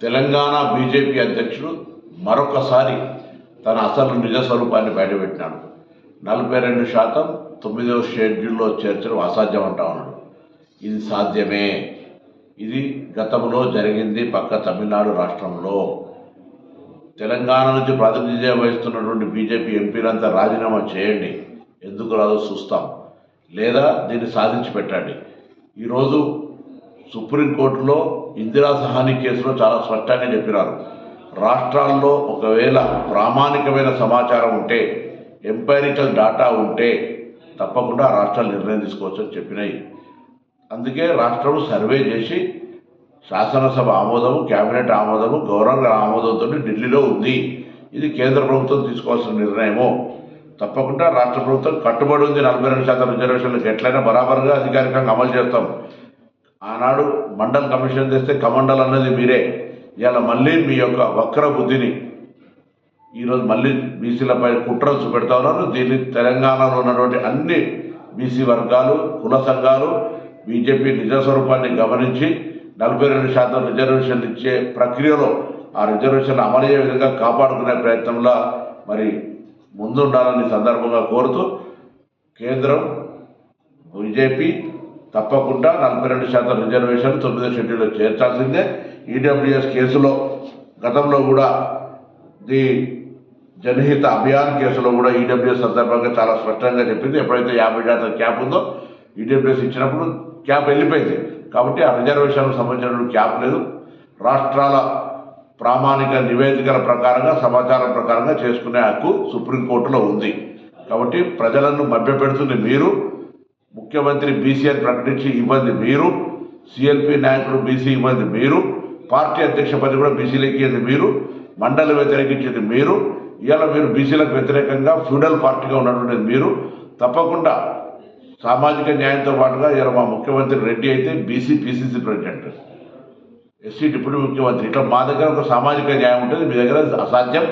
Telangana BJP అధ్యక్షుడు మరొకసారి తన అసలు నిజ స్వరూపాన్ని బయటపెట్టినాడు. 42% 9వ షెడ్యూల్లో చేర్చడం అసాధ్యం అంటా ఉన్నాడు. ఇది సాధ్యమే. ఇది గతంలో జరిగింది పక్క తమిళనాడు రాష్ట్రంలో. తెలంగాణ నుంచి ప్రాతినిధ్యం వహిస్తున్నటువంటి బీజేపీ ఎంపీలంతా రాజీనామా చేయండి, ఎందుకు రాదో చూస్తాం, లేదా దీన్ని సాధించి పెట్టండి. ఈరోజు సుప్రీంకోర్టులో ఇందిరా సహాని కేసులో చాలా స్పష్టంగా చెప్పినారు. రాష్ట్రాల్లో ఒకవేళ ప్రామాణికమైన సమాచారం ఉంటే, ఎంపైరికల్ డాటా ఉంటే తప్పకుండా రాష్ట్రాలు నిర్ణయం తీసుకోవచ్చని చెప్పినాయి. అందుకే రాష్ట్రం సర్వే చేసి శాసనసభ ఆమోదము, కేబినెట్ ఆమోదము, గవర్నర్ ఆమోదంతో ఢిల్లీలో ఉంది. ఇది కేంద్ర ప్రభుత్వం తీసుకోవాల్సిన నిర్ణయము. తప్పకుండా రాష్ట్ర ప్రభుత్వం కట్టుబడి ఉంది. 42% రిజర్వేషన్లకు ఎట్లయినా బరాబరుగా అధికారికంగా అమలు చేస్తాం. ఆనాడు మండల్ కమిషన్ తెస్తే కమండల్ అన్నది మీరే. ఇవాళ మళ్ళీ మీ యొక్క వక్ర బుద్ధిని ఈరోజు మళ్ళీ బీసీలపై కుట్రలు చూపెడతా ఉన్నారు. దీన్ని తెలంగాణలో ఉన్నటువంటి అన్ని బీసీ వర్గాలు, కుల సంఘాలు బీజేపీ నిజ స్వరూపాన్ని గమనించి 42% రిజర్వేషన్లు ఇచ్చే ప్రక్రియలో ఆ రిజర్వేషన్లు అమలయ్యే విధంగా కాపాడుకునే ప్రయత్నంలో మరి ముందుండాలని సందర్భంగా కోరుతూ, కేంద్రం బీజేపీ తప్పకుండా 42% రిజర్వేషన్ 9వ షెడ్యూల్లో చేర్చాల్సిందే. ఈడబ్ల్యూఎస్ కేసులో గతంలో కూడా ది జనహిత అభియాన్ కేసులో కూడా ఈడబ్ల్యూఎస్ సందర్భంగా చాలా స్పష్టంగా చెప్పింది. ఎప్పుడైతే 50% క్యాప్ ఉందో ఈడబ్ల్యూఎస్ ఇచ్చినప్పుడు క్యాప్ వెళ్ళిపోయింది. కాబట్టి ఆ రిజర్వేషన్కు సంబంధించిన క్యాప్ లేదు. రాష్ట్రాల ప్రామాణిక నివేదికల ప్రకారంగా, సమాచారం ప్రకారంగా చేసుకునే హక్కు సుప్రీంకోర్టులో ఉంది. కాబట్టి ప్రజలను మభ్యపెడుతుంది మీరు. ముఖ్యమంత్రి బీసీ అని ప్రకటించి ఇబ్బంది మీరు, సిఎల్పి నాయకుడు బీసీ ఇబ్బంది మీరు, పార్టీ అధ్యక్ష పదవి కూడా బీసీలకు ఇచ్చేది మీరు, మండలి వ్యతిరేకించేది మీరు. ఇవాళ మీరు బీసీలకు వ్యతిరేకంగా ఫ్యూడల్ పార్టీగా ఉన్నటువంటిది మీరు. తప్పకుండా సామాజిక న్యాయంతో పాటుగా ఇవాళ మా ముఖ్యమంత్రి రెడ్డి అయితే BC PCC president, SC deputy ముఖ్యమంత్రి. ఇట్లా మా దగ్గర ఒక సామాజిక న్యాయం ఉంటుంది, మీ దగ్గర అసాధ్యం.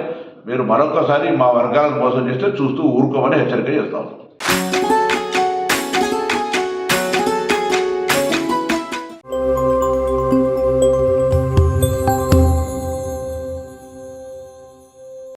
మీరు మరొకసారి మా వర్గాలను మోసం చేస్తే చూస్తూ ఊరుకోమని హెచ్చరిక చేస్తాం.